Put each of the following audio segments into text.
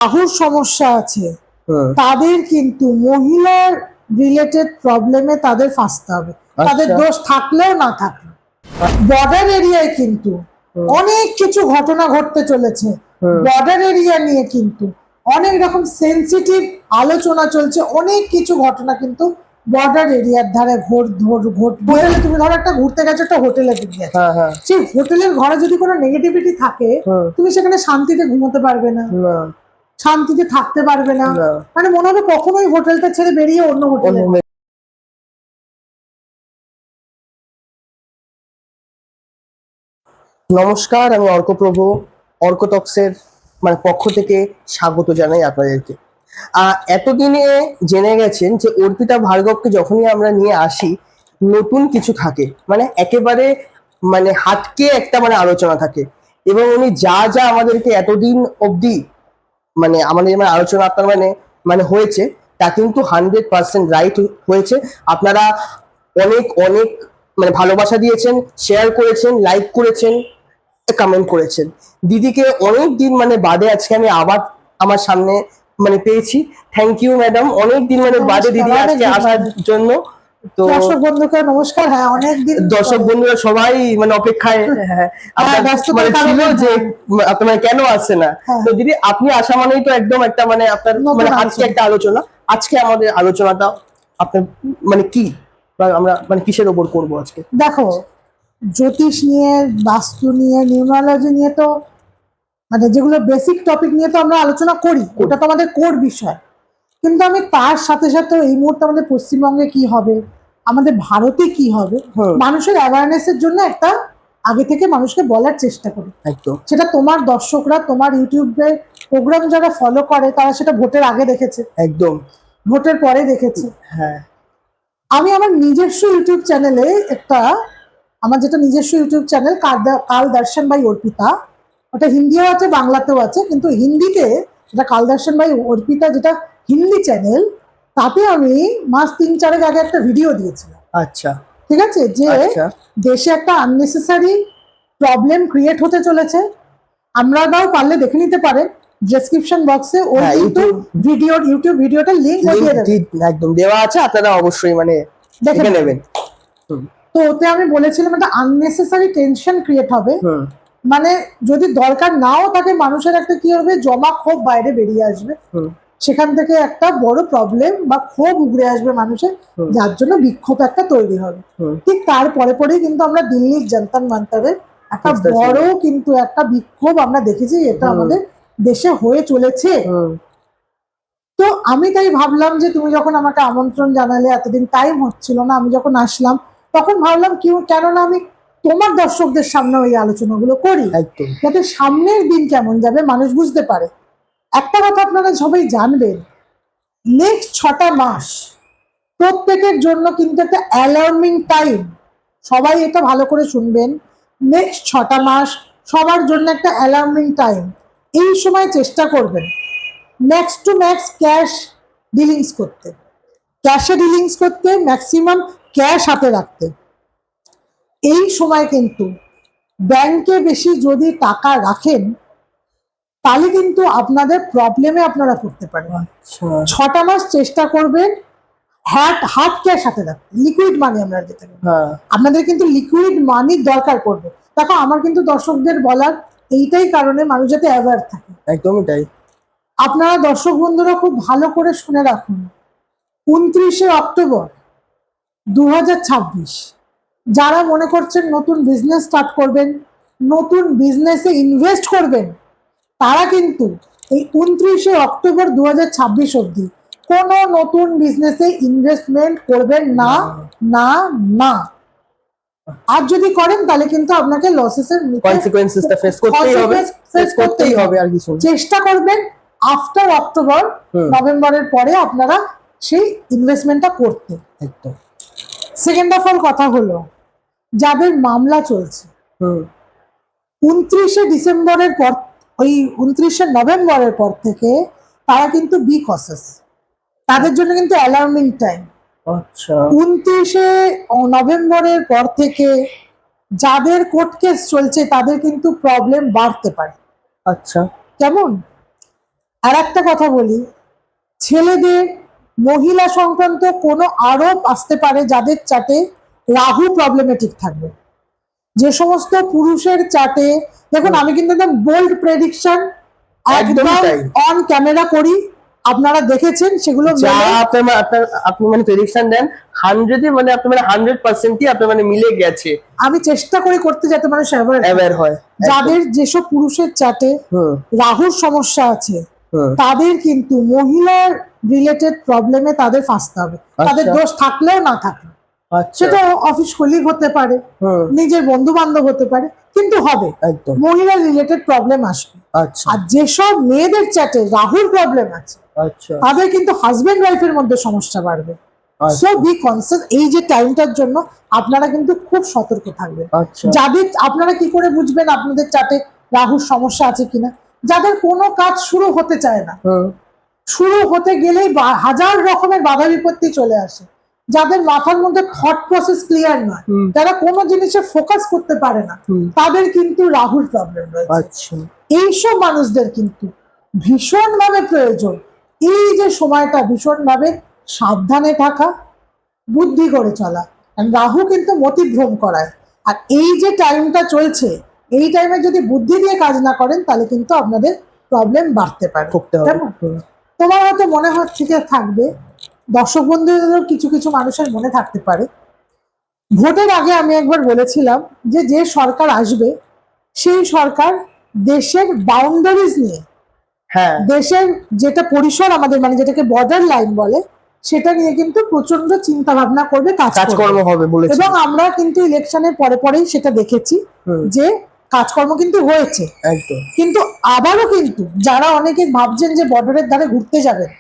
বাহুর সমস্যা আছে তাদের কিন্তু মহিলার রিলেটেড প্রবলেমে তাদের ফাঁসতে হবে, তাদের দোষ থাকলেও না থাকলেও। বর্ডার এরিয়ায় কিন্তু অনেক কিছু ঘটনা ঘটতে চলেছে, বর্ডার এরিয়া নিয়ে কিন্তু অনেক রকম সেন্সিটিভ আলোচনা চলছে, অনেক কিছু ঘটনা কিন্তু বর্ডার এরিয়ার ধারে ঘটবে। তুমি ধরো একটা ঘুরতে গেছো, একটা হোটেলে গিয়েছো, সেই হোটেলের ঘরে যদি কোনো নেগেটিভিটি থাকে তুমি সেখানে শান্তিতে ঘুমোতে পারবে না, শান্তিতে থাকতে পারবে না, মানে মনে হবে কখনোই হোটেলটা ছেড়ে বেরিয়ে অন্য হোটেলে। নমস্কার, আমি অর্কপ্রভু, অর্কটক্সের পক্ষ থেকে স্বাগত জানাই আপনাদেরকে। এতদিনে জেনে গেছেন যে অর্পিতা ভার্গবকে যখনই আমরা নিয়ে আসি নতুন কিছু থাকে, একেবারে হাটকে একটা আলোচনা থাকে, এবং উনি যা যা আমাদেরকে এতদিন অবধি আমাদের আলোচনা আপনার হয়েছে তা কিন্তু 100% রাইট হয়েছে। আপনারা অনেক অনেক ভালোবাসা দিয়েছেন, শেয়ার করেছেন, লাইক করেছেন, কমেন্ট করেছেন। দিদিকে অনেক দিন বাদে আজকে আমি আবার আমার সামনে পেয়েছি। থ্যাংক ইউ ম্যাডাম, অনেক দিন বাদে দিদি আজকে আসার জন্য। তো দর্শক বন্ধুকে নমস্কার। হ্যাঁ, অনেকদিন দর্শক বন্ধুরা সবাই অপেক্ষায় ছিল যে আপনার কেন আসছে না। তো দিদি আপনি আসা মানেই তো একদম একটা আপনার আজকে একটা আলোচনা, আজকে আমাদের আলোচনাটা আপনার কি আমরা কিসের ওপর করবো আজকে? দেখো, জ্যোতিষ নিয়ে, বাস্তু নিয়ে, নিউমারোলজি নিয়ে তো যেগুলো বেসিক টপিক নিয়ে তো আমরা আলোচনা করি, ওটা তো আমাদের কোর বিষয়। কিন্তু আমি তার সাথে সাথে এই মুহূর্তে আমাদের পশ্চিমবঙ্গে কি হবে, আমাদের ভারতে কি হবে, মানুষের অ্যাওয়ারনেসের জন্য একটা আগে থেকে মানুষকে বলার চেষ্টা করি। সেটা তোমার দর্শকরা, তোমার ইউটিউবে প্রোগ্রাম যারা ফলো করে তারা সেটা ভোটের আগে দেখেছে, একদম ভোটের পরে দেখেছে। হ্যাঁ, আমি আমার নিজস্ব ইউটিউব চ্যানেলে আমার যেটা নিজস্ব ইউটিউব চ্যানেল কাল দর্শন বাই অর্পিতা, ওটা হিন্দিও আছে, বাংলাতেও আছে, কিন্তু হিন্দিতে যেটা কাল দর্শন বাই অর্পিতা, যেটা হিন্দি চ্যানেল, তাতে আমি মাস 3-4 আগে একটা ভিডিও দিয়েছিলাম। আচ্ছা, ঠিক আছে, যে দেশে একটা আননেসেসারি প্রবলেম ক্রিয়েট হতে চলেছে। আপনারাও পারলে দেখে নিতে পারেন, ডেসক্রিপশন বক্সে ওই ইউটিউব ভিডিওটা লিংক একদম দেওয়া আছে, আপনারা অবশ্যই দেখে নেবেন। তো ওতে আমি বলেছিলাম একটা আননেসেসারি টেনশন ক্রিয়েট হবে, যদি দরকার নাও থাকে মানুষের একটা কি হবে, জমা ক্ষোভ বাইরে বেরিয়ে আসবে, সেখান থেকে একটা বড় প্রবলেম বা ক্ষোভ উগড়ে আসবে মানুষের, যার জন্য বিক্ষোভ একটা তৈরি হবে। ঠিক তারপরে পরেই কিন্তু আমরা দিল্লির জন্তর মন্তরে একটা বড় কিন্তু একটা বিক্ষোভ আমরা দেখেছি, এটা আমাদের দেশে হয়ে চলেছে। তো আমি তাই ভাবলাম যে তুমি যখন আমাকে আমন্ত্রণ জানালে, এতদিন টাইম হচ্ছিল না, আমি যখন আসলাম তখন ভাবলাম কেননা আমি তোমার দর্শকদের সামনে ওই আলোচনাগুলো করি, যাতে সামনের দিন কেমন যাবে মানুষ বুঝতে পারে। একটা কথা আপনারা সবাই জানবেন, নেক্সট 6টা মাস প্রত্যেকের জন্য কিন্তু একটা অ্যালার্মিং টাইম। সবাই এটা ভালো করে শুনবেন, নেক্সট 6টা মাস সবার জন্য একটা অ্যালার্মিং টাইম। এই সময় চেষ্টা করবেন max to max cash dealings করতে, ক্যাশে ডিলিংস করতে, ম্যাক্সিমাম ক্যাশ হাতে রাখতে। এই সময় কিন্তু ব্যাংকে বেশি যদি টাকা রাখেন তাহলে কিন্তু আপনাদের প্রবলেমে আপনারা করতে পারেন। 6টা মাস চেষ্টা করবেন হাত ক্যাশ হাতে রাখতে, লিকুইড মানি আমরা যেটা, আপনাদের কিন্তু লিকুইড মানির দরকার পড়বে। দেখো, আমার কিন্তু দর্শকদের বলার এইটাই কারণে মানুষ যাতে অ্যাওয়ার থাকে। একদমই তাই। আপনারা দর্শক বন্ধুরা খুব ভালো করে শুনে রাখুন, 29শে অক্টোবর 2026 যারা মনে করছেন নতুন বিজনেস স্টার্ট করবেন, নতুন বিজনেসে ইনভেস্ট করবেন, তারা কিন্তু এই 29শে অক্টোবর 2026 অবধি কোনো নতুন বিজনেসে ইনভেস্টমেন্ট করবেন না, না না। আর যদি করেন তাহলে কিন্তু আপনাকে লসেসের কনসিকোয়েন্সেসটা ফেস করতেই হবে, আর কিছু। চেষ্টা করবেন আফটার অক্টোবর, নভেম্বরের পরে আপনারা সেই ইনভেস্টমেন্টটা করতে। একদম। সেকেন্ড অফ অল কথা হলো, যাদের মামলা চলছে 29শে ডিসেম্বরের পর, ওই 29শে নভেম্বরের পর থেকে তারা কিন্তু বি কসেস, তাদের জন্য কিন্তু অ্যালার্মিং টাইম। আচ্ছা, 29শে নভেম্বরের পর থেকে যাদের কোর্ট কেস চলছে তাদের কিন্তু প্রবলেম বাড়তে পারে। আচ্ছা, কেমন? আর একটা কথা বলি, ছেলেদের মহিলা সংক্রান্ত কোনো আরোপ আসতে পারে যাদের চার্টে রাহু প্রবলেমেটিক থাকবে। যে সমস্ত পুরুষের চার্টে, দেখুন আমি কিন্তু একদম বোল্ড প্রেডিকশন একদম অন ক্যামেরা করি, আপনারা দেখেছেন সেগুলো যা আপনি মানে প্রেডিকশন দেন 100 মানে আপনি মানে 100%ই আপনি মানে মিলে গেছে। আমি চেষ্টা করি করতে যাতে মানুষ অ্যাওয়্যার হয়। যাদের যেসব পুরুষের চার্টে রাহুর সমস্যা আছে তাদের কিন্তু মহিলার রিলেটেড প্রবলেমে তাদের ফাঁসতে হবে, তাদের দোষ থাকলেও না থাকলেও। সেটা অফিস কলিগ হতে পারে, নিজের বন্ধু বান্ধব হতে পারে, কিন্তু হবে মহিলা রিলেটেড প্রবলেম আসবে। আর যেসব মেয়েদের চ্যাটে রাহুর প্রবলেম আছে তাদের কিন্তু হাজবেন্ড ওয়াইফের মধ্যে সমস্যা বাড়বে। সো বি কনসাস, এই যে টাইমটার জন্য আপনারা কিন্তু খুব সতর্ক থাকবেন। যাদের আপনারা কি করে বুঝবেন আপনাদের চার্টে রাহুর সমস্যা আছে কিনা? যাদের কোনো কাজ শুরু হতে চায় না, শুরু হতে গেলেই হাজার রকমের বাধা বিপত্তি চলে আসে, যাদের মাথার মধ্যে থট প্রসেস ক্লিয়ার নয়, যারা কোনো জিনিসে ফোকাস করতে পারে না, তাদের কিন্তু রাহুর প্রবলেম রয়েছে। এইসব মানুষদের কিন্তু ভীষণভাবে প্রয়োজন এই যে সময়টা ভীষণভাবে সাবধানে থাকা, বুদ্ধি করে চলা। রাহু কিন্তু মতিভ্রম করায়, আর এই যে টাইমটা চলছে এই টাইমে যদি বুদ্ধি দিয়ে কাজ না করেন তাহলে কিন্তু আপনাদের প্রবলেম বাড়তে পারে। তোমার হয়তো মনে হচ্ছে থাকবে, দর্শক বন্ধুদেরও কিছু কিছু মানুষের মনে থাকতে পারে, ভোটের আগে আমি একবার বলেছিলাম যে যে সরকার আসবে সেই সরকার দেশের বাউন্ডারিজ নিয়ে, দেশের যেটা পরিসর আমাদের মানে যেটাকে বর্ডার লাইন বলে সেটা নিয়ে কিন্তু প্রচন্ড চিন্তা ভাবনা করবে, কাজকর্ম হবে এবং আমরা কিন্তু ইলেকশনের পরে পরেই সেটা দেখেছি যে কাজকর্ম কিন্তু হয়েছে। কিন্তু আবারও কিন্তু যারা অনেকে ভাবছেন যে বর্ডারের ধারে ঘুরতে যাবেন,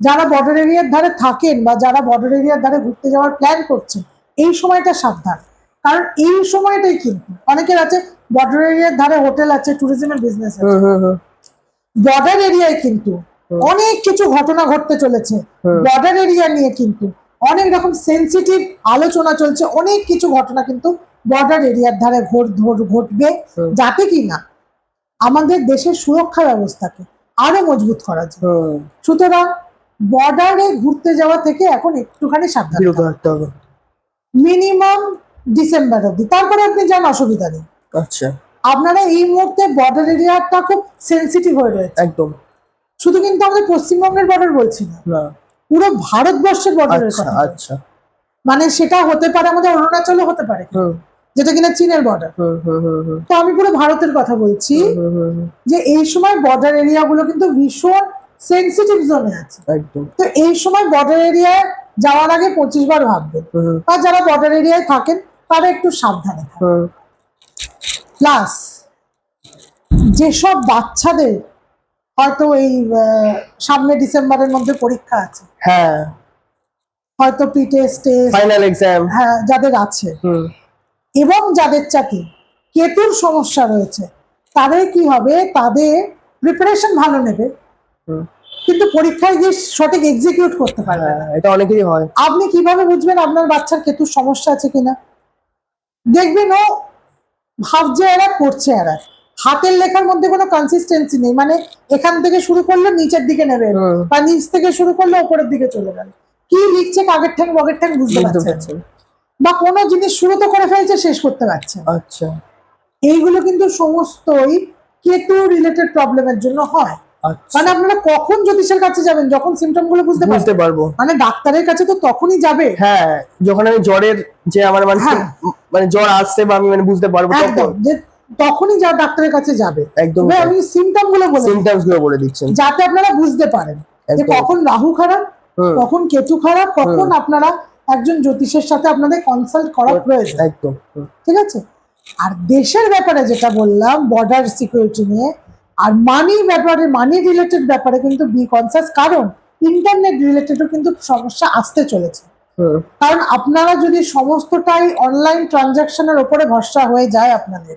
যারা বর্ডার এরিয়ার ধারে থাকেন বা যারা বর্ডার এরিয়ার ধারে ঘুরতে যাওয়ার প্ল্যান করছেন, এই সময়টা সাবধান। কারণ এই সময়টাই কিন্তু অনেকের আছে বর্ডার এরিয়ার ধারে হোটেল আছে, ট্যুরিজমের বিজনেস আছে, বর্ডার এরিয়ায় কিন্তু অনেক কিছু ঘটনা ঘটতে চলেছে। বর্ডার এরিয়া নিয়ে কিন্তু অনেক রকম সেন্সিটিভ আলোচনা চলছে, অনেক কিছু ঘটনা কিন্তু বর্ডার এরিয়ার ধারে ঘটবে, যাতে কিনা আমাদের দেশের সুরক্ষা ব্যবস্থাকে আরো মজবুত করা যায়। সুতরাং বর্ডারে ঘুরতে যাওয়া থেকে এখন একটুখানি সাবধান থাকতে হবে, মিনিমাম ডিসেম্বর অব্দি, তারপরে আপনি যান অসুবিধা নেই। আপনারা এই মুহূর্তে বর্ডার এরিয়াটা খুব সেন্সিটিভ হয়ে রয়েছে একদম। শুধু কিন্তু আমাদের পশ্চিমবঙ্গের বর্ডার বলছি না, পুরো ভারতবর্ষের বর্ডারের কথা। মানে সেটা হতে পারে আমাদের অরুণাচলও হতে পারে, যেটা কিনা চীনের বর্ডার। তো আমি পুরো ভারতের কথা বলছি যে এই সময় বর্ডার এরিয়া গুলো কিন্তু ভীষণ সেন্সিটিভ জোনে আছে। তো এই সময় বর্ডার এরিয়ায় যাওয়ার আগে 25 বার ভাববেন, আর যারা বর্ডার এরিয়ায় থাকেন তারা একটু সাবধানে থাকবেন। প্লাস যেসব বাচ্চাদের হয়তো এই সামনে ডিসেম্বরের মধ্যে পরীক্ষা আছে, হয়তো প্রি টেস্ট, ফাইনাল এক্সাম, যাদের আছে এবং যাদের চাকরি কেতুর সমস্যা রয়েছে, তাদের কি হবে, তাদের প্রিপারেশন ভালো নেবে কিন্তু পরীক্ষায় গিয়ে সঠিক এক্সিকিউট করতে পারবে না। এটা অনেকেরই হয়। আপনি কিভাবে বুঝবেন আপনার বাচ্চার কেতুর সমস্যা আছে কিনা? দেখবেন ও ভাবছে এরা করছে এরা, হাতের লেখার মধ্যে কোনো কনসিস্টেন্সি নেই, মানে এখান থেকে শুরু করলে নিচের দিকে নেবে বা নিচ থেকে শুরু করলে উপরের দিকে চলে গেল, কি লিখছে কাগের ঠ্যাং বগের ঠ্যাং বুঝতে পারছে, বা কোনো জিনিস শুরু তো করে ফেলছে শেষ করতে পারছে। এইগুলো কিন্তু সমস্তই কেতু রিলেটেড প্রবলেমের জন্য হয়। মানে আপনারা কখন জ্যোতিষের কাছে যাবেন? যখন সিমটম গুলো বুঝতে পারবো, মানে ডাক্তারের কাছে তো তখনই যাবে যখন আমি জ্বরের যে আমার মানে জ্বর আসছে বা আমি মানে বুঝতে পারবো, তখনই যা ডাক্তারের কাছে যাবে। একদম আমি সিমটম গুলো বলে দিচ্ছি যাতে আপনারা বুঝতে পারেন যে কখন রাহু খারাপ, কখন কেতু খারাপ, কখন আপনারা একজন জ্যোতিষের সাথে আপনাদের কনসাল্ট করা প্রয়োজন। একদম ঠিক আছে। আর দেশের ব্যাপারে যেটা বললাম বর্ডার সিকিউরিটি নিয়ে, আর মানি ব্যাপারে, মানি রিলেটেড ব্যাপারে কিন্তু বি কনসাস, কারণ ইন্টারনেট রিলেটেডও কিন্তু সমস্যা আসতে চলেছে। কারণ আপনারা যদি সমস্তটাই অনলাইন ট্রানজাকশনের উপরে ভরসা হয়ে যায় আপনাদের,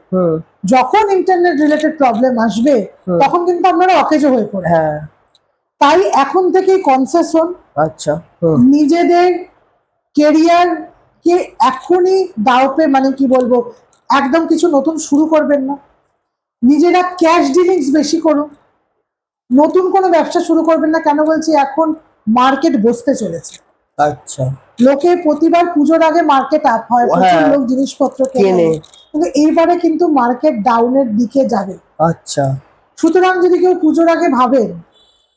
যখন ইন্টারনেট রিলেটেড প্রবলেম আসবে তখন কিন্তু আপনারা অকেজো হয়ে পড়ে। তাই এখন থেকেই কনসাস হন। নিজেদের কেরিয়ার কে এখনই দাওপে, মানে কি বলবো, একদম কিছু নতুন শুরু করবেন না। নিজেরা ক্যাশ ডিলিংস বেশি করুন, নতুন কোনো ব্যবসা শুরু করবেন না। কেন বলছি, এখন মার্কেট বসতে চলেছে। আচ্ছা, লোকে প্রতিবার পুজোর আগে মার্কেট আপ হয়, প্রচুর হ্যাঁ, লোক জিনিসপত্র কেনে। কেনে, কিন্তু এইবারে কিন্তু মার্কেট ডাউনের দিকে যাবে। আচ্ছা, সুতরাং যদি কেউ পুজোর আগে ভাবেন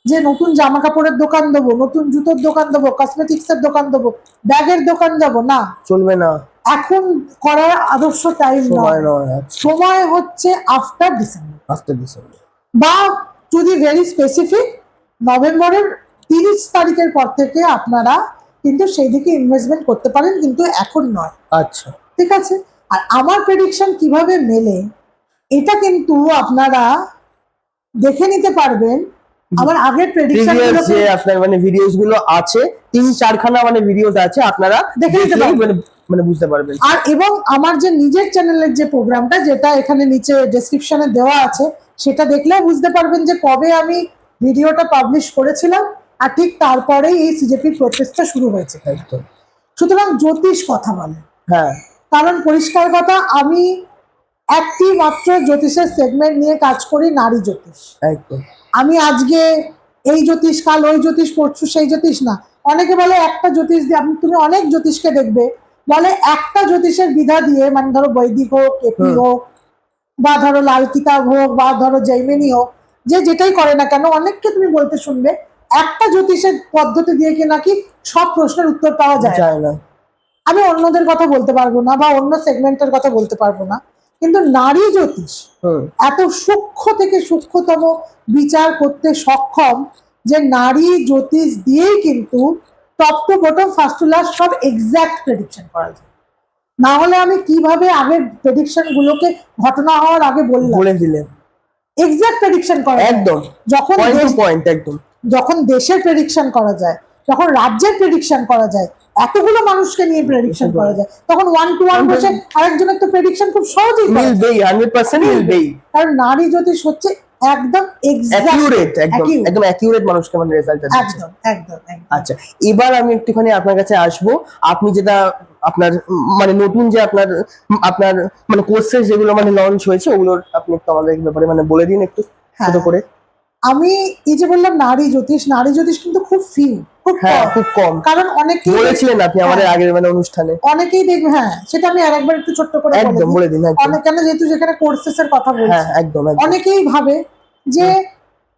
যে নতুন জামা কাপড়ের দোকান দেবো, নতুন জুতোর দোকান দেবো, কসমেটিক্স এর দোকান দেবো, ব্যাগের দোকান দেবো, না, চলবে না, এখন করার আদর্শ টাইম সময় নয়। নয়। আচ্ছা, সময় হচ্ছে আফটার ডিসেম্বর, আসতে ডিসেম্বর। বা যদি ভেরি স্পেসিফিক নভেম্বরের 30 তারিখের পর থেকে আপনারা কিন্তু সেই দিকে ইনভেস্টমেন্ট করতে পারেন, কিন্তু এখন নয়। আচ্ছা, ঠিক আছে। আর আমার প্রেডিকশন কিভাবে মেলে এটা কিন্তু আপনারা দেখে নিতে পারবেন আমার আগের প্রেডিকশন প্রিভিয়াস যে আপনার মানে ভিডিওস গুলো আছে, 3-4খানা মানে ভিডিওস আছে, আপনারা দেখে নিতে দেখলেই পারবেন। মানে বুঝতে পারবেন। আর এবং আমার যে নিজের চ্যানেলের যে প্রোগ্রামটা, যেটা এখানে নিচে ডেসক্রিপশনে দেওয়া আছে, সেটা দেখলেও বুঝতে পারবেন যে কবে আমি ভিডিওটা পাবলিশ করেছিলাম, আর ঠিক তারপরেই এই সিজেপির প্রচেষ্টা শুরু হয়েছে। একদম, সুতরাং জ্যোতিষ কথা বলে, হ্যাঁ, কারণ পরিষ্কার কথা, আমি একটি মাত্র জ্যোতিষের সেগমেন্ট নিয়ে কাজ করি, নারী জ্যোতিষ। একদম, আমি আজকে এই জ্যোতিষ, কাল ওই জ্যোতিষ, পড়ছু সেই জ্যোতিষ না। অনেকে বলে একটা জ্যোতিষ দিয়ে তুমি অনেক জ্যোতিষকে দেখবে, বলে একটা জ্যোতিষের বিধা দিয়ে, মানে ধরো বৈদিক হোক, এপি হোক, বা ধরো লাল কিতাব হোক, বা ধরো জৈমিনী হোক, যে যেটাই করে না কেন, অনেককে তুমি বলতে শুনবে একটা জ্যোতিষের পদ্ধতি দিয়ে কি নাকি সব প্রশ্নের উত্তর পাওয়া যায়। যায় না। আমি অন্যদের কথা বলতে পারবো না, বা অন্য সেগমেন্টের কথা বলতে পারবো না, কিন্তু নারী জ্যোতিষ এত সূক্ষ্ম থেকে সূক্ষ্মতম বিচার করতে সক্ষম যে নারী জ্যোতিষ দিয়েই কিন্তু top to bottom, first to last সব এক্সাক্ট প্রেডিকশন করা যায়। না হলে আমি কিভাবে আগের প্রেডিকশন গুলোকে ঘটনা হওয়ার আগে বললাম, বলে দিলেন এক্সাক্ট প্রেডিকশন করা যায়। একদম, যখন পয়েন্ট টু পয়েন্ট, একদম, যখন দেশের প্রেডিকশন করা যায়, যখন রাজ্যের প্রেডিকশন করা যায়, এতগুলো মানুষকে নিয়ে প্রেডিকশন করা যায়, তখন 1-to-1 বসে আরেকজনের তো প্রেডিকশন খুব সহজেই করা যায়। মিলবেই, 100% মিলবেই। কারণ নারী জ্যোতিষ হচ্ছে একদম অ্যাকিউরেট, একদম অ্যাকিউরেট মানুষকে মানে রেজাল্টটা দিচ্ছে। একদম একদম একদম। আচ্ছা, এবার আমি একটুখানি আপনার কাছে আসবো। আপনি যেটা আপনার মানে নতুন যে আপনার আপনার মানে কোর্সেস যেগুলো মানে লঞ্চ হয়েছে, ওগুলোর আপনি একটু আমাদের ব্যাপারে মানে বলে দিন একটু ছোট করে। আমি এই যে বললাম নারী জ্যোতিষ কিন্তু খুব ফিউ, খুব হ্যাঁ, কম। খুব কম, কারণ অনেকেই বলেছিলেন আপনি আমাদের আগের মানে অনুষ্ঠানে। অনেকেই দেখবে, হ্যাঁ সেটা আমি আরেকবার একটু ছোট্ট করে একদম বলে দিন, একদম। অনেক, কেন যেহেতু যেখানে কোর্সেস এর কথা বলছি, হ্যাঁ, একদম, একদম। অনেকেই ভাবে যে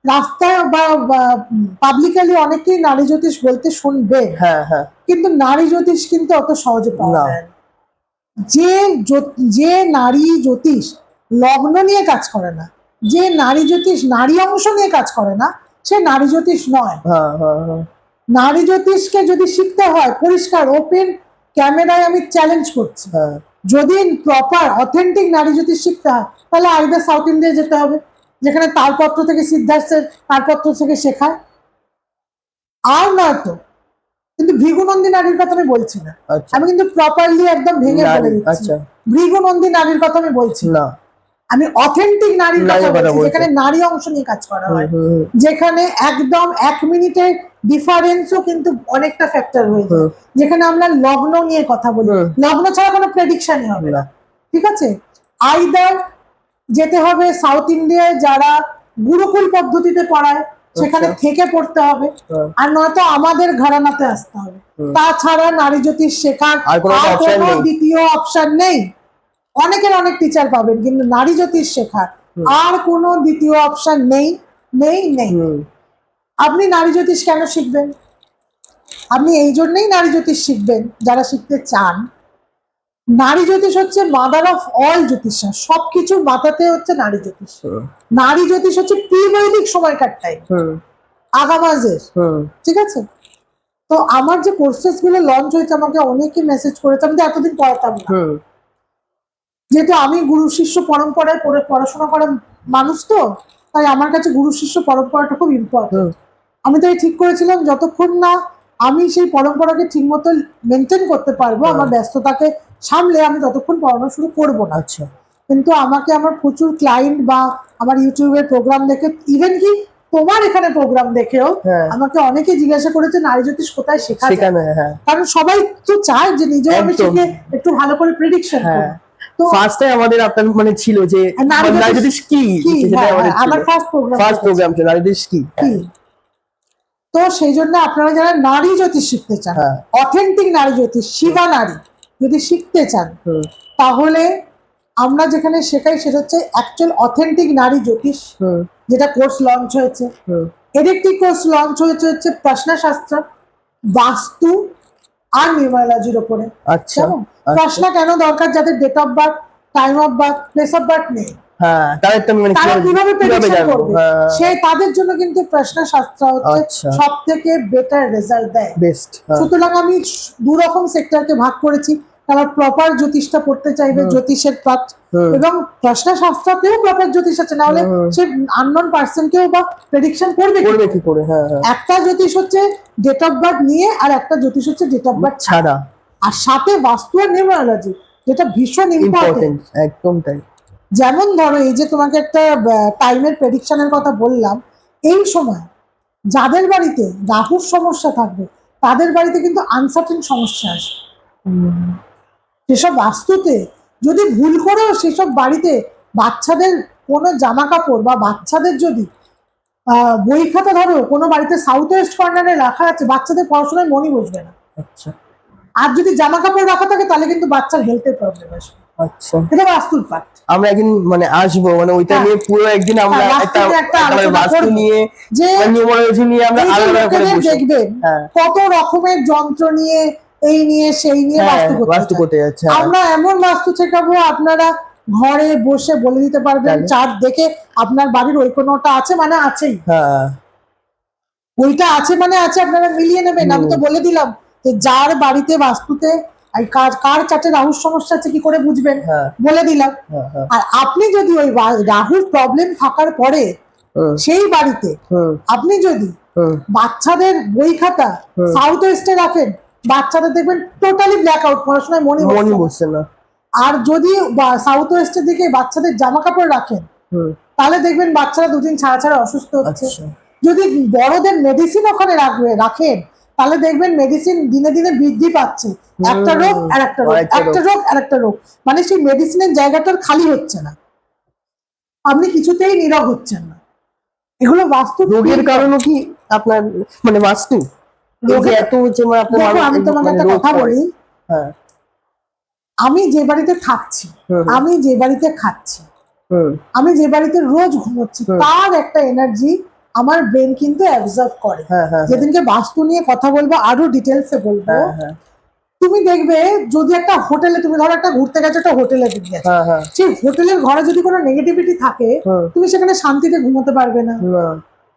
রাস্তায় বা পাবলিকালি অনেকেই নারী জ্যোতিষ বলতে শুনবে, হ্যাঁ, হ্যাঁ, কিন্তু নারী জ্যোতিষ কিন্তু অত সহজে পাওয়া না। যায় না। যে নারী জ্যোতিষ লগ্ন নিয়ে কাজ করে না, যে নারী জ্যোতিষ নারী অংশ নিয়ে কাজ করে না, সে নারী জ্যোতিষ নয়। হ্যাঁ, হ্যাঁ, হ্যাঁ, নারী জ্যোতিষকে যদি শিখতে হয়, পরিষ্কার ওপেন ক্যামেরায় আমি চ্যালেঞ্জ করছি, হ্যাঁ, যদি প্রপার অথেন্টিক নারী জ্যোতিষ শিখতে হয়, তাহলে আইদার সাউথ ইন্ডিয়া যেতে হবে, যেখানে তালপত্র থেকে সিদ্ধার্থের তালপত্র থেকে শেখায়, আর নয়তো কিন্তু ভৃগুনন্দী নারীর কথা আমি বলছি না। আচ্ছা, আমি কিন্তু প্রপারলি একদম ভেঙে বলে দিচ্ছি, আচ্ছা, ভৃগুনন্দী নারীর কথা আমি বলছি না, আমি অথেন্টিক নারীর কথা নারীর কথা বলছি, বলছি। যেখানে নারী অংশ নিয়ে কাজ করা হয়, হুম, হুম, যেখানে একদম 1 মিনিটের ডিফারেন্সও কিন্তু অনেকটা ফ্যাক্টর হয়েছে, হুম, যেখানে আমরা লগ্ন নিয়ে কথা বলি, হুম। লগ্ন ছাড়া কোনো প্রেডিকশনই হবে না। না। ঠিক আছে, আইদার যেতে হবে সাউথ ইন্ডিয়ায় যারা গুরুকুল পদ্ধতিতে পড়ায়, সেখানে আচ্ছা। থেকে পড়তে হবে, হ্যাঁ। আর নয়তো আমাদের ঘরানাতে আসতে হবে। হুম। তাছাড়া নারী জ্যোতিষ শেখার আর কোনো আর option কোনো নেই। দ্বিতীয় অপশন নেই। অনেকের অনেক টিচার পাবেন, কিন্তু নারী জ্যোতিষ শেখার আর কোনো দ্বিতীয় অপশন নেই, নেই নেই। হুম, আপনি নারী জ্যোতিষ কেন শিখবেন? আপনি এই জন্যই নারী জ্যোতিষ শিখবেন যারা শিখতে চান। নারী জ্যোতিষ হচ্ছে মাদার অফ অল জ্যোতিষশাস্ত্র, সবকিছুর মাথাতে হচ্ছে নারী জ্যোতিষ। হুম, নারী জ্যোতিষ হচ্ছে প্রি বৈদিক সময়কার টাইম, হুম, আগামাজের। হুম, ঠিক আছে, তো আমার যে কোর্সেস গুলো লঞ্চ হয়েছে, আমাকে অনেকে মেসেজ করেছে, আমি তো এতদিন পড়াতাম না, হুম, যেহেতু আমি গুরু শিষ্য পরম্পরায় পড়াশোনা করা মানুষ, তো তাই আমার কাছে গুরু শিষ্য পরম্পরাটা খুব ইম্পর্টেন্ট। হুম, আমি তাই ঠিক করেছিলাম, যতক্ষণ না আমি সেই পরম্পরাকে ঠিক মতো মেনটেন করতে পারবো, আমার ব্যস্ততাকে সামলে, আমি ততক্ষণ পড়ানো শুরু করবো না। আচ্ছা, কিন্তু আমাকে আমার প্রচুর ক্লায়েন্ট বা আমার ইউটিউবের প্রোগ্রাম দেখে, ইভেন কি তোমার এখানে প্রোগ্রাম দেখেও হ্যাঁ। আমাকে অনেকে জিজ্ঞাসা করেছে নারী জ্যোতিষ কোথায় শেখা যায়। সেখানে, হ্যাঁ, কারণ সবাই তো চায় যে নিজেও আমি একদম। শিখে একটু ভালো করে প্রেডিকশন হ্যাঁ, করি। তো- ফার্স্টে আমাদের আপনার মানে ছিল যে নারী জ্যোতিষ নারী জ্যোতিষ কি, কি? সেটা হ্যাঁ, আমাদের আমার ফার্স্ট প্রোগ্রাম ছিল নারী জ্যোতিষ কি। কি। তো সেই জন্য আপনারা যারা নারী জ্যোতিষ শিখতে চান, হ্যাঁ। অথেন্টিক নারী জ্যোতিষ, শিবা নারী যদি শিখতে চান, হুম, তাহলে আমরা যেখানে শেখাই সেটা হচ্ছে অ্যাকচুয়াল অথেন্টিক নারী জ্যোতিষ, হুম, যেটা কোর্স লঞ্চ হয়েছে। হুম, এর একটি কোর্স লঞ্চ হয়েছে হচ্ছে প্রশ্নশাস্ত্র, বাস্তু আর নিউমারোলজির উপরে। আচ্ছা, কেমন? প্রশ্ন কেন দরকার? যাদের date of birth, time of birth, place of birth নেই, হ্যাঁ তাদের তো মানে তারা কিভাবে প্রেডিকশন জানবো? করবে? হ্যাঁ, সে তাদের জন্য কিন্তু প্রশ্নশাস্ত্র হচ্ছে আচ্ছা। সব থেকে বেটার রেজাল্ট দেয়। বেস্ট। সুতরাং আমি দু রকম সেক্টরকে ভাগ করেছি। তারা প্রপার জ্যোতিষটা পড়তে চাইবে, জ্যোতিষের পাঠ, এবং প্রশ্নশাস্ত্রতেও প্রপার জ্যোতিষ আছে, না হলে সে আননোন পার্সনকেও বা প্রেডিকশন করবে কি করবে করে? কি করে? হ্যাঁ, হ্যাঁ, একটা জ্যোতিষ হচ্ছে ডেট অফ বার্থ নিয়ে, আর একটা জ্যোতিষ হচ্ছে ডেট অফ বার্থ ছাড়া, ছাড়া আর সাথে বাস্তু আর নিউমারোলজি, যেটা ভীষণ ইম্পর্টেন্ট। ইম্পর্টেন্ট, একদম তাই। যেমন ধরো, এই যে তোমাকে একটা টাইমের প্রেডিকশনের কথা বললাম, এই সময় যাদের বাড়িতে রাহুর সমস্যা থাকবে তাদের বাড়িতে কিন্তু আনসার্টেন সমস্যা আসবে। সেসব বাস্তুতে যদি ভুল করেও সেসব বাড়িতে বাচ্চাদের কোনো জামা কাপড় বা বাচ্চাদের যদি বই খাতা, ধরো কোনো বাড়িতে সাউথ ওয়েস্ট কর্নারে রাখা আছে, বাচ্চাদের পড়াশোনায় মনই বসবে না। আচ্ছা, আর যদি জামা কাপড় রাখা থাকে তাহলে কিন্তু বাচ্চার হেলথের প্রবলেম আসবে। আচ্ছা, এটা বাস্তুর পাঠ। আমরা একদিন মানে আসবো, মানে ওইটা হ্যাঁ। নিয়ে পুরো একদিন আমরা হ্যাঁ, বাস্তু নিয়ে একটা একেবারে আলোচনা বাস্তু করবো। নিয়ে, যে নিউমারোলজি নিয়ে আমরা এই যে আলাদা করে লোকেদের বসে। দেখবেন হ্যাঁ, কত রকমের যন্ত্র নিয়ে, এই নিয়ে সেই নিয়ে হ্যাঁ, বাস্তু বাস্তু করতে করতে চায়। যাচ্ছে। হ্যাঁ, আমরা এমন বাস্তু শেখাবো, আপনারা ঘরে বসে বলে দিতে পারবেন, তাহলে? চার্ট দেখে আপনার বাড়ির ওই কোনোটা আছে মানে আছেই, হ্যাঁ, ওইটা আছে মানে আছে, আপনারা মিলিয়ে নেবেন। আমি তো বলে দিলাম যে যার বাড়িতে বাস্তুতে কার কার চার্টে রাহুর সমস্যা আছে কি করে বুঝবেন, হ্যাঁ, বলে দিলাম। হ্যাঁ, হ্যাঁ, আর আপনি যদি ওই রাহুর প্রবলেম থাকার পরে হুম, সেই বাড়িতে হুম, আপনি যদি হুম, বাচ্চাদের বই খাতা সাউথ ওয়েস্টে রাখেন, বাচ্চাদের দেখবেন টোটালি ব্ল্যাক আউট, পড়াশোনায় মনই মনই বসছে না। বসছে না। আর যদি সাউথ ওয়েস্টের দিকে বাচ্চাদের জামা কাপড় রাখেন, হুম, তাহলে দেখবেন বাচ্চারা দুদিন ছাড়া ছাড়া অসুস্থ হচ্ছে। আচ্ছা, যদি বড়দের মেডিসিন ওখানে রাখেন, তাহলে দেখবেন মেডিসিন দিনে দিনে বৃদ্ধি পাচ্ছে, একটা রোগ আর একটা রোগ, একটা রোগ আর একটা রোগ, মানে সেই মেডিসিনের জায়গাটার খালি হচ্ছে না, আপনি কিছুতেই নীরব হচ্ছেন না। এগুলো বাস্তু। রোগের কারণও কি আপনার মানে বাস্তু? রোগে এত হচ্ছে মানে আপনার দেখো, আমি তোমাকে একটা কথা বলি, হ্যাঁ, আমি যে বাড়িতে থাকছি, আমি যে বাড়িতে খাচ্ছি, হুম, আমি যে বাড়িতে রোজ ঘুমোচ্ছি, তার একটা এনার্জি আমার ব্রেন কিন্তু অ্যাবজর্ব করে। হ্যাঁ, হ্যাঁ, যেদিনকে বাস্তু নিয়ে কথা বলবো আরো ডিটেলসে বলবো। হ্যাঁ, হ্যাঁ, তুমি দেখবে যদি একটা হোটেলে, তুমি ধরো একটা ঘুরতে গেছো, একটা হোটেলে গেছো, হ্যাঁ, হ্যাঁ, সেই হোটেলের ঘরে যদি কোনো নেগেটিভিটি থাকে, তুমি সেখানে শান্তিতে ঘুমোতে পারবে না, না,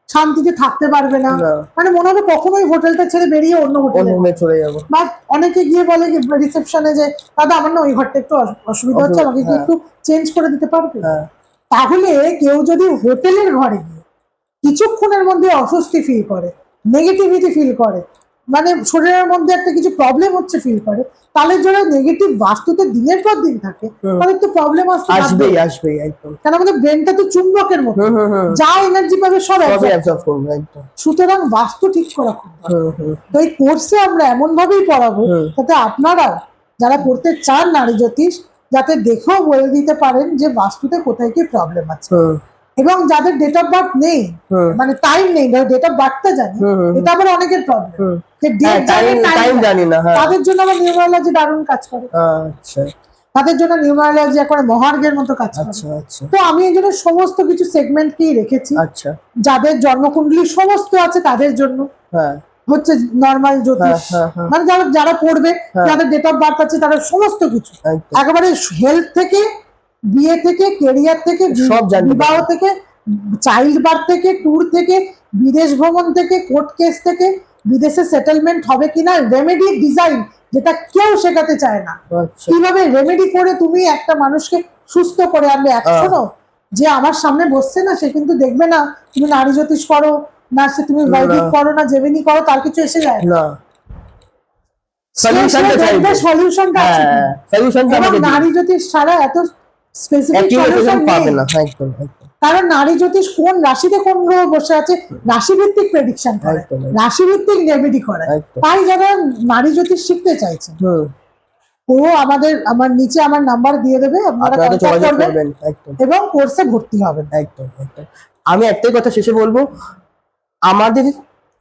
শান্তিতে থাকতে পারবে না, না, মানে মনে হবে কখনোই হোটেলটা ছেড়ে বেরিয়ে অন্য হোটেলে। অন্য চলে যাবো। বা অনেকে গিয়ে বলে রিসেপশনে যে দাদা আমার না ওই ঘরটা একটু অসুবিধা হচ্ছে, আমাকে কি হ্যাঁ। একটু চেঞ্জ করে দিতে পারবে? হ্যাঁ, তাহলে কেউ যদি হোটেলের ঘরে গিয়ে কিছুক্ষণের মধ্যে অস্বস্তি ফিল করে, নেগেটিভিটি ফিল করে, মানে শরীরের মধ্যে একটা কিছু প্রবলেম হচ্ছে ফিল করে, তাহলে যারা নেগেটিভ বাস্তুতে দিনের পর দিন থাকে, তাদের তো প্রবলেম আসবেই আসবেই একদম। কারণ আমাদের ব্রেনটা তো চুম্বকের মতো, হুম, হুম, হুম, যা এনার্জি পাবে সব সবই absorb অ্যাবজর্ব করবে একদম। সুতরাং বাস্তু ঠিক করা খুব দরকার। হুম, হুম, তো এই কোর্সে আমরা এমন ভাবেই পড়াবো যাতে আপনারা যারা পড়তে চান নারী জ্যোতিষ, যাতে দেখেও বলে দিতে পারেন যে বাস্তুতে কোথায় কি প্রবলেম আছে। হুম, এবং যাদের ডেট অফ বার্থ নেই, মানে টাইম নেই, ডেট অফ বার্থটা জানি, এটা আবার অনেকের প্রবলেম, যে ডেট জানি টাইম জানি না। হ্যাঁ, তাদের জন্য আবার নিউমারোলজি দারুণ কাজ করে, আচ্ছা, তাদের জন্য নিউমারোলজি একবারে মহার্গের মতো কাজ করে। আচ্ছা, আচ্ছা, তো আমি এই জন্য সমস্ত কিছু সেগমেন্টকেই রেখেছি। আচ্ছা, যাদের জন্মকুণ্ডলী সমস্ত আছে তাদের জন্য হ্যাঁ, হচ্ছে নর্মাল জ্যোতিষ, হ্যাঁ, হ্যাঁ, মানে যারা যারা পড়বে, যাদের ডেট অফ বার্থ আছে, তারা সমস্ত কিছু একদম। একেবারে হেলথ থেকে, বিয়ে থেকে, কেরিয়ার থেকে, সব জানতে বিবাহ থেকে, চাইল্ড বার্থ থেকে, ট্যুর থেকে, বিদেশ ভ্রমণ থেকে, কোর্ট কেস থেকে, বিদেশে সেটেলমেন্ট হবে কিনা, রেমেডি ডিজাইন যেটা কেউ শেখাতে চায় না, আচ্ছা, কিভাবে রেমেডি করে তুমি একটা মানুষকে সুস্থ করে আনবে। শোনো, যে আমার সামনে বসছে না, সে কিন্তু দেখবে না তুমি নারী জ্যোতিষ করো না, সে তুমি বৈদিক করো না, জেমিনি করো, তার কিছু এসে যায় না, সলিউশনটা চাইবে, সলিউশনটা আছে কিনা। হ্যাঁ, সলিউশনটা এবং আমাকে নারী জ্যোতিষ ছাড়া এত স্পেসিফিক অ্যাকিউরেট সলিউশন পাবে নেই, না। একদম, একদম, কারণ নারী জ্যোতিষ কোন রাশিতে কোন গ্রহ বসে আছে রাশিভিত্তিক প্রেডিকশন করে, একদম, রাশিভিত্তিক রেমেডি করে। একদম। তাই যারা নারী জ্যোতিষ শিখতে চাইছে, হুম, আমার নিচে আমার নাম্বার দিয়ে দেবে, আপনারা আপনারা তো contact যোগাযোগ করবেন করবেন একদম এবং কোর্সে ভর্তি হবেন। একদম একদম। আমি একটাই কথা শেষে বলবো, আমাদের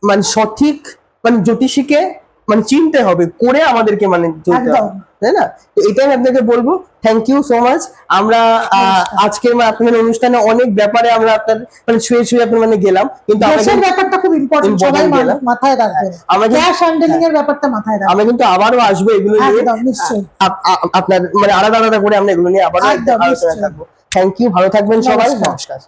মানে সঠিক মানে জ্যোতিষীকে মানে চিনতে হবে, করে আমাদেরকে মানে চলতে একদম। হবে, তাই না? তো এটাই আমি আপনাকে বলবো। Thank you so much. আমরা আজকের আপনাদের অনুষ্ঠানে অনেক ব্যাপারে আমরা আপনার মানে ছুঁয়ে ছুঁয়ে আপনার মানে গেলাম, কিন্তু আমরা দেশের ব্যাপারটা খুব ইম্পর্টেন্ট, সবাই Important গেলাম। মাথায় রাখবেন। আমরা কিন্তু- ক্যাশ হ্যান্ডেলিং এর ব্যাপারটা মাথায় রাখবেন। আমরা কিন্তু আবারও আসবো এগুলো নিয়ে, একদম নিশ্চয়ই। আপনার মানে আলাদা আলাদা করে আমরা এগুলো নিয়ে আবারও একদম, আলোচনা নিশ্চয়ই। থাকবো। থ্যাংক ইউ, ভালো থাকবেন সবাই, নমস্কার। নমস্কার।